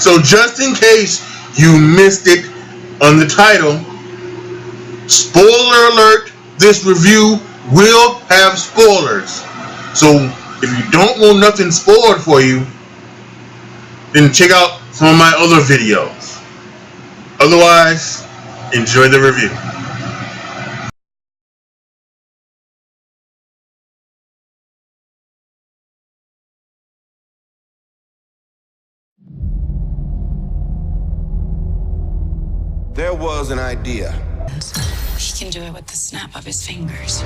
So just in case you missed it on the title, spoiler alert, this review will have spoilers. So if you don't want nothing spoiled for you, then check out some of my other videos. Otherwise, enjoy the review. There was an idea. He can do it with the snap of his fingers.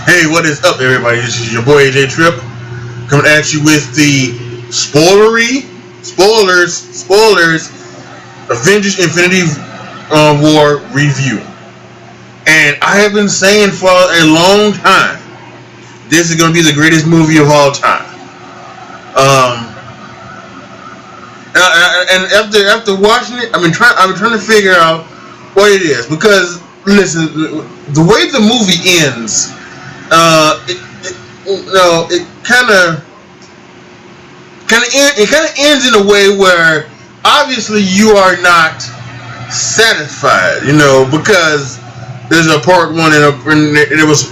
Hey, what is up, everybody? This is your boy AJ Trip, coming at you with the spoilers, Avengers Infinity War review. And I have been saying for a long time, this is going to be the greatest movie of all time. And after watching it, I've been trying to figure out what it is, because listen, the way the movie ends, it kind of ends in a way where obviously you are not satisfied, because there's a part one and it was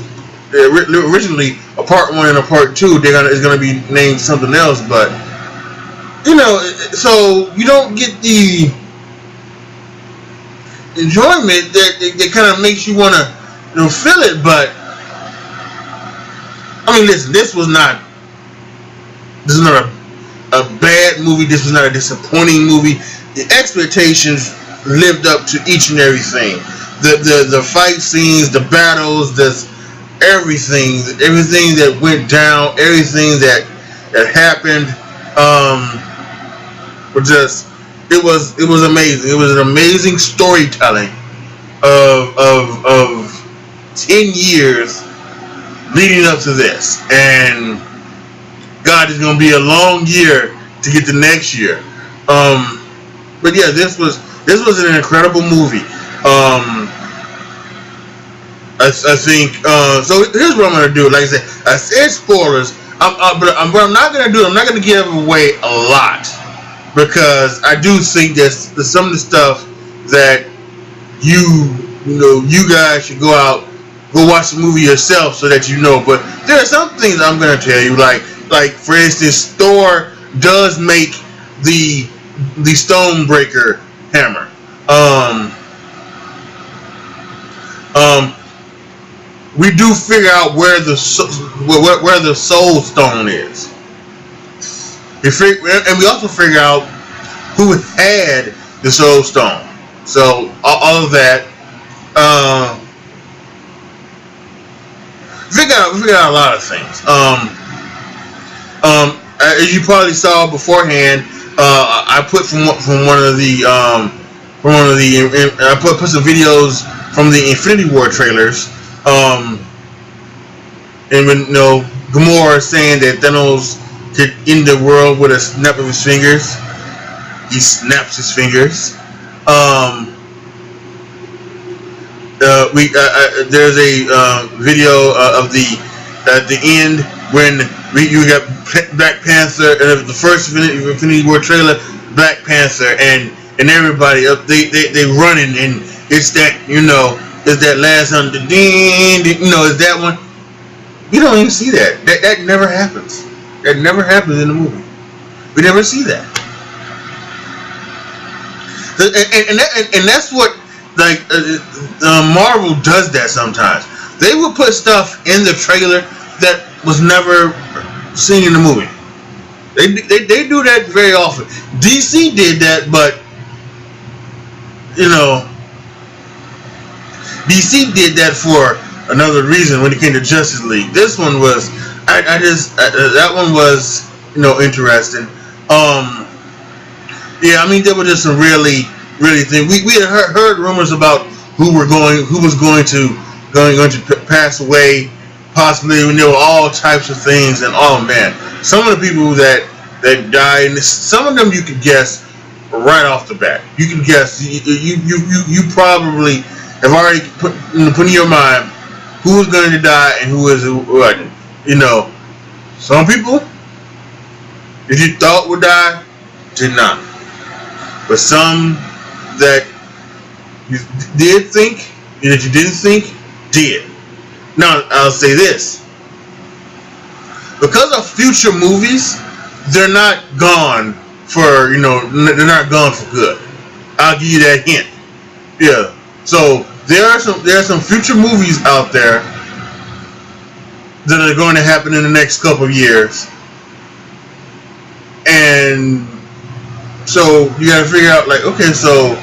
originally a part one and a part two. It's gonna be named something else, but so you don't get the enjoyment that kind of makes you want to feel it. But I mean, listen, this is not a bad movie. This was not a disappointing movie. The expectations lived up to each and everything. The fight scenes, the battles, everything that went down, everything that happened, it was amazing. It was an amazing storytelling of 10 years leading up to this, and God, is going to be a long year to get to next year. But yeah, this was an incredible movie. I think so. Here's what I'm going to do. Like I said spoilers. But what I'm not going to do, I'm not going to give away a lot, because I do think that some of the stuff that you guys should go watch the movie yourself so that you know. But there are some things I'm going to tell you, like for instance, Thor does make the Stonebreaker hammer. We do figure out where the Soul Stone is. And we also figure out who had the Soul Stone. So all of that. Figure out a lot of things. As you probably saw beforehand, I put from one of the I put some videos from the Infinity War trailers. And when Gamora saying that Thanos could end the world with a snap of his fingers, he snaps his fingers. There's a video of the end when you got Black Panther, and the first Infinity War trailer, Black Panther, and everybody up, they running, and it's that it's that last one, it's that one. We don't even see that. That never happens. That never happens in the movie. We never see that. And that's what Marvel does that sometimes. They will put stuff in the trailer that was never seen in the movie. They do that very often. DC did that, but DC did that for another reason when it came to Justice League. This one was, that one was, interesting. Yeah, I mean, there were just some really things. We had heard rumors about who was going to pass away, possibly, when there were all types of things, and oh man, some of the people that died, and some of them you could guess right off the bat. You can guess. You probably have already put in your mind who is going to die and who wasn't. Some people that you thought would die did not. But some that you did think and that you didn't think did. Now, I'll say this. Because of future movies, they're not gone for, they're not gone for good. I'll give you that hint. Yeah. So there are some future movies out there that are going to happen in the next couple of years. And so you got to figure out, like, okay, so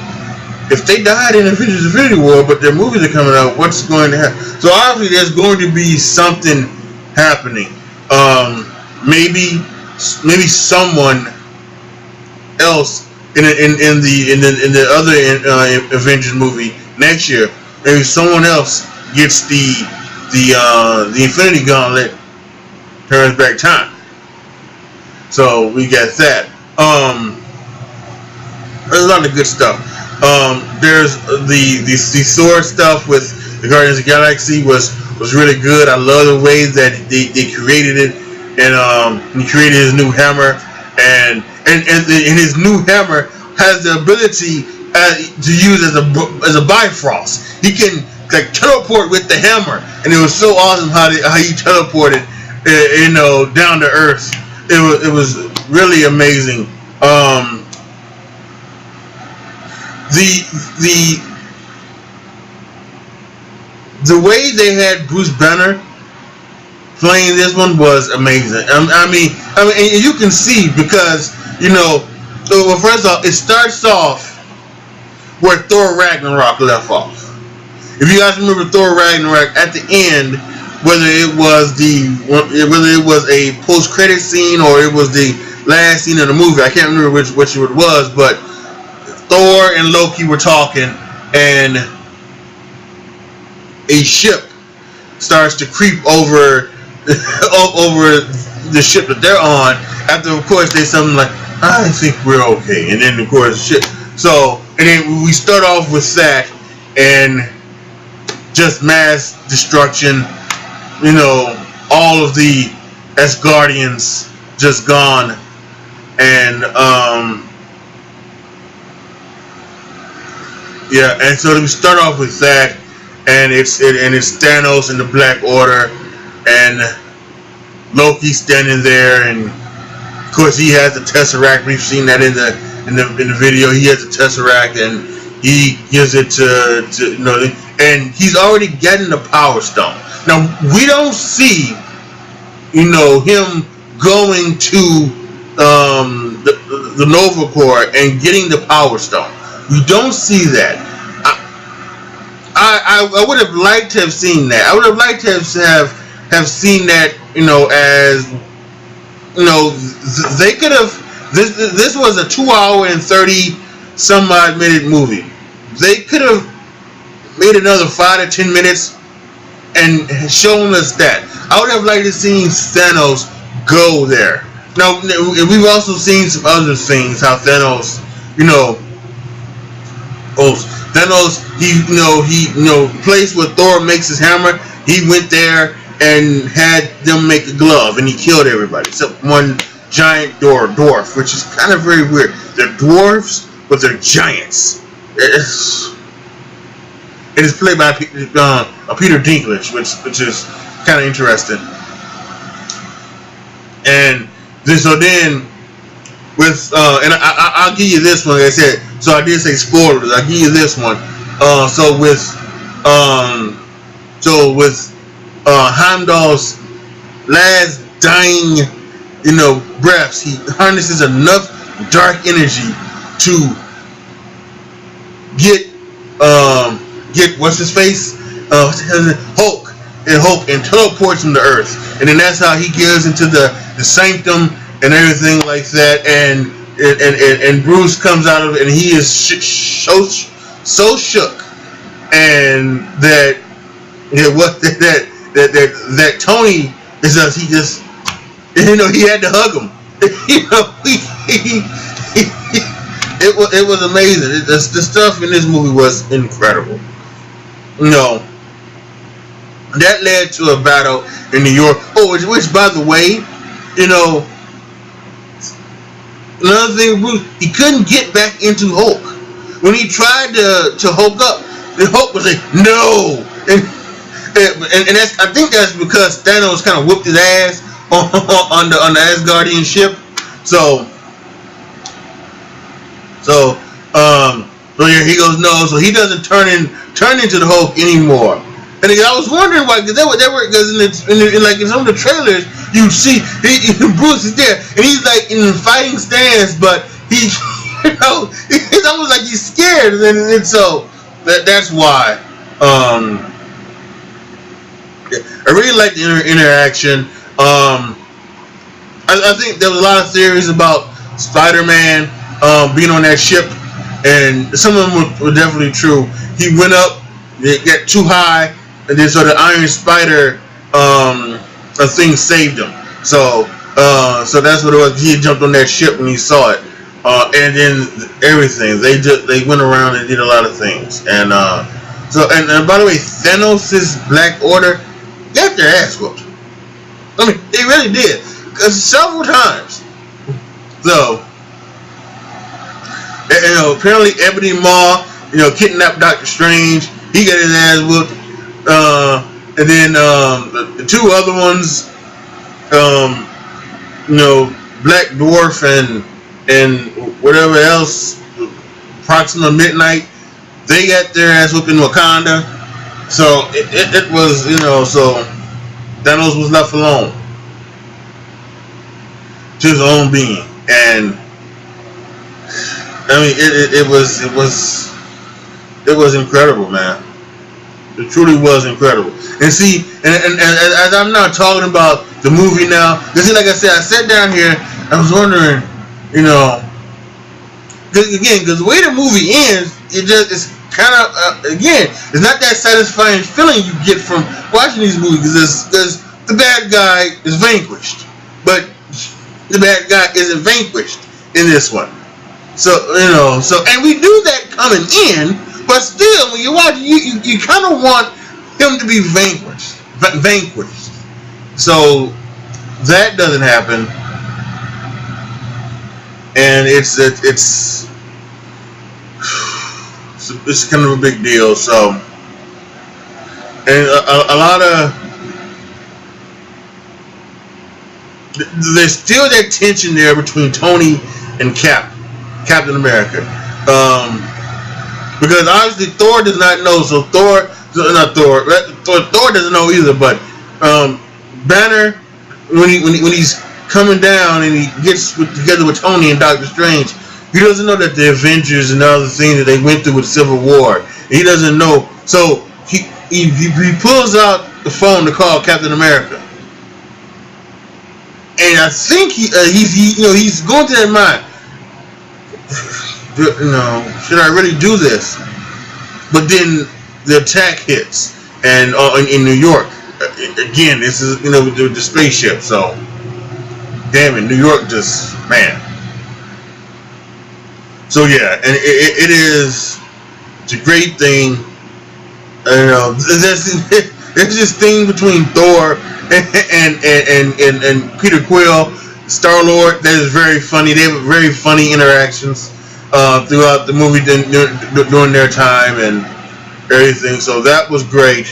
if they died in Avengers Infinity War, but their movies are coming out, what's going to happen? So obviously there's going to be something happening. Maybe someone else in the other Avengers movie next year, maybe someone else gets the Infinity Gauntlet, turns back time. So we got that. There's a lot of good stuff. There's the Thor stuff with the Guardians of the Galaxy was really good. I love the way that they created it, and he created his new hammer, and his new hammer has the ability to use as a Bifrost. He can like teleport with the hammer, and it was so awesome how he teleported, down to Earth. It was really amazing. The way they had Bruce Banner playing this one was amazing. I mean, and you can see because well, first off, it starts off where Thor Ragnarok left off. If you guys remember Thor Ragnarok, at the end, whether it was a post-credit scene or it was the last scene of the movie, I can't remember which it was, but Thor and Loki were talking, and a ship starts to creep over the ship that they're on. After, of course, they something like, I think we're okay, and then of course ship. So, and then we start off with that, and just mass destruction. All of the Asgardians just gone, and yeah, and so we start off with that, and it's Thanos and the Black Order, and Loki standing there, and of course he has the Tesseract. We've seen that in the video. He has the Tesseract, and he gives it to and he's already getting the Power Stone. Now we don't see him going to the Nova Corps and getting the Power Stone. We don't see that. I would have liked to have seen that. I would have liked to have seen that, as they could have. This was a 2 hour and 30 some odd minute movie. They could have made another 5 to 10 minutes and shown us that. I would have liked to see Thanos go there. Now we've also seen some other things. How Thanos, Thanos, he place where Thor makes his hammer. He went there and had them make a glove, and he killed everybody except one giant dwarf, which is kind of very weird. They're dwarves, but they're giants. It is played by Peter Dinklage, which is kind of interesting. And then with and I'll give you this one. Like I said, so I did say spoilers. I'll give you this one. So with Heimdall's last dying, breaths, he harnesses enough dark energy to get what's his face, Hulk and teleports him to Earth, and then that's how he goes into the sanctum and everything like that, and Bruce comes out of it, and he is so shook, and that Tony is just he had to hug him. It was amazing. The stuff in this movie was incredible. That led to a battle in New York. Oh, which by the way, another thing with Bruce, he couldn't get back into Hulk. When he tried to Hulk up, the Hulk was like, no. And that's, I think that's because Thanos kind of whooped his ass on the Asgardian ship. So yeah, he goes no, so he doesn't turn into the Hulk anymore. And again, I was wondering why, because in some of the trailers, you see Bruce is there, and he's like in the fighting stance, but he, it's almost like he's scared, and so that's why. I really like the interaction. I think there was a lot of theories about Spider-Man being on that ship, and some of them were definitely true. He went up, it got too high, and then so the Iron Spider thing saved him. So that's what it was. He had jumped on that ship when he saw it, and then everything they went around and did a lot of things. And by the way, Thanos' Black Order got their ass whooped. I mean, they really did, because several times. So, apparently Ebony Maw, kidnapped Doctor Strange. He got his ass whooped. And then the two other ones, Black Dwarf and whatever else, Proxima Midnight, they got their ass whooped in Wakanda. So it was, so Thanos was left alone to his own being, and I mean it was incredible, man. It truly was incredible. And see, and as I'm not talking about the movie now, because like I said, I sat down here, I was wondering, because the way the movie ends, it's kind of it's not that satisfying feeling you get from watching these movies, because the bad guy is vanquished, but the bad guy isn't vanquished in this one. So and we knew that coming in, but still, when you watch, you kind of want him to be vanquished. So that doesn't happen, and it's kind of a big deal. So, and a lot of, there's still that tension there between Tony and Captain America, because obviously Thor does not know. So Thor doesn't know either. But Banner, when he's coming down and he gets together with Tony and Doctor Strange, he doesn't know that the Avengers and the other things that they went through with Civil War. He doesn't know. So he pulls out the phone to call Captain America, and I think he's going through that mind. Should I really do this? But then the attack hits, and in New York again. This is with the spaceship. So damn it, New York just, man. So yeah, and it's a great thing. There's this thing between Thor and Peter Quill, Star-Lord, that is very funny. They have very funny interactions throughout the movie during their time and everything. So that was great.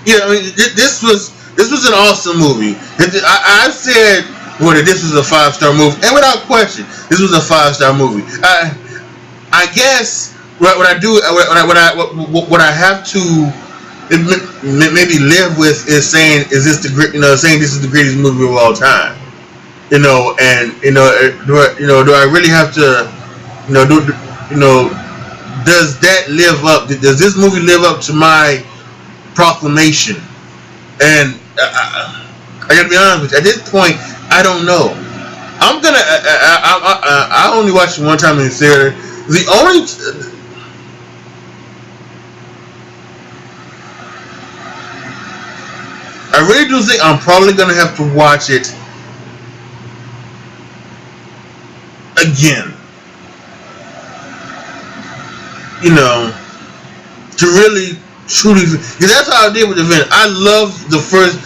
Yeah, I mean, this was an awesome movie. I said that this was a 5-star movie, and without question, this was a 5-star movie. I guess what I have to maybe live with is saying, is this the saying this is the greatest movie of all time? And do I really have to does that live up? Does this movie live up to my proclamation? And I gotta be honest with you, at this point, I don't know. I only watched it one time in the theater. I really do think I'm probably gonna have to watch it again. To really truly, because that's how I did with Avengers. I love the first,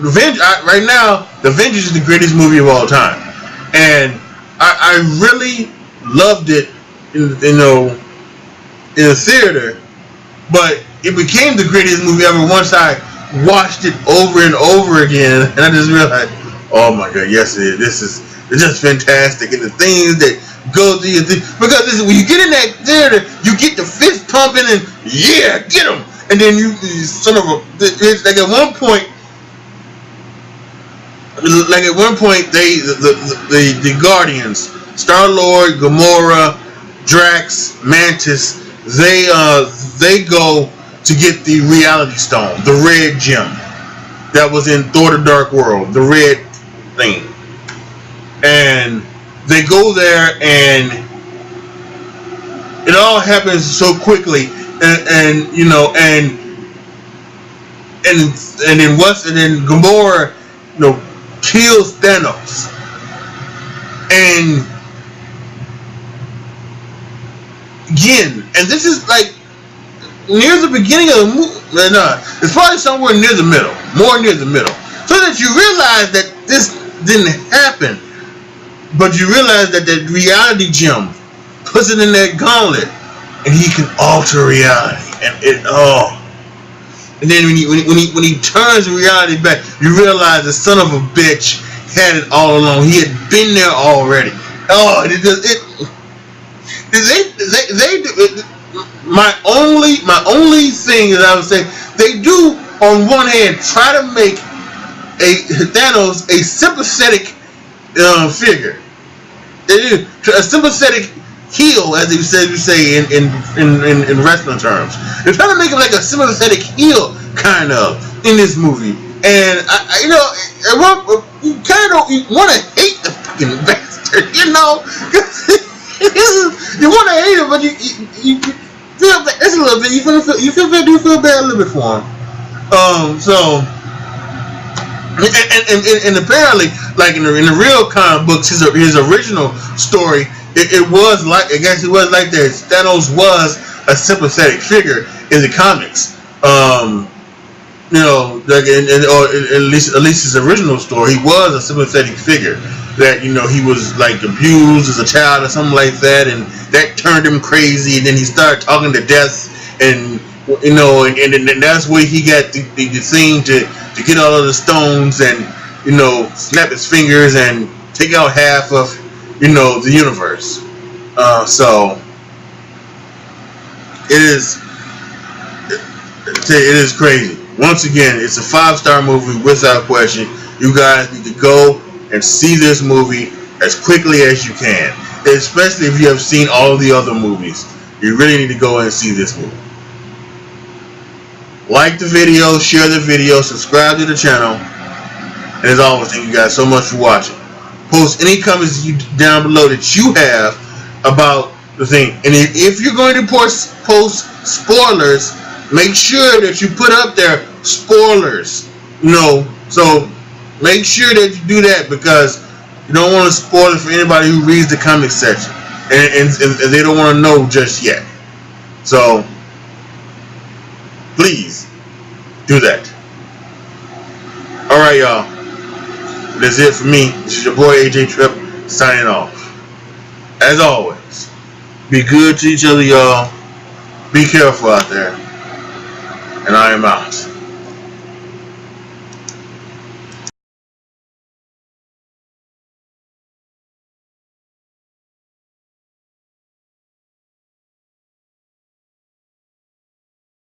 Avengers. Right now, The Avengers is the greatest movie of all time, and I really loved it in the theater, but it became the greatest movie ever once I watched it over and over again, and I just realized, oh my god, yes it is. It's just fantastic, and the things that go through your thing, because when you get in that theater, you get the fist pumping and yeah, get them, and then you son of a, it's like at one point, the Guardians, Star-Lord, Gamora, Drax, Mantis, they go to get the reality stone, the red gem that was in Thor: The Dark World, the red thing. And they go there, and it all happens so quickly, and then Gamora, kills Thanos, and again, and this is like near the beginning of the movie. No, it's probably somewhere near the middle, more near the middle, so that you realize that this didn't happen. But you realize that the reality gem puts it in that gauntlet, and he can alter reality. And and then when he turns reality back, you realize the son of a bitch had it all along. He had been there already. Oh, my only thing is I would say they do on one hand try to make Thanos a sympathetic figure. They do a sympathetic heel, as you say in wrestling terms. They're trying to make him like a sympathetic heel, kind of, in this movie. And you kind of want to hate the fucking bastard, you want to hate him, but you feel bad. It's a little bit. You feel bad a little bit for him. So. And apparently, like in the real comic books, his original story, it was like, I guess it was like that. Thanos was a sympathetic figure in the comics. Like or at least his original story, he was a sympathetic figure. That he was like abused as a child or something like that, and that turned him crazy. And then he started talking to death, and and that's where he got the thing to get all of the stones and snap his fingers and take out half of the universe. So it is crazy. Once again, it's a 5-star movie without question. You guys need to go and see this movie as quickly as you can, especially if you have seen all of the other movies. You really need to go and see this movie. Like the video, share the video, subscribe to the channel, and as always, thank you guys so much for watching. Post any comments down below that you have about the thing, and if you're going to post spoilers, make sure that you put up there spoilers. So make sure that you do that, because you don't want to spoil it for anybody who reads the comment section, and they don't want to know just yet. So please do that. Alright, y'all. That's it for me. This is your boy AJ Tripp signing off. As always, be good to each other, y'all. Be careful out there. And I am out.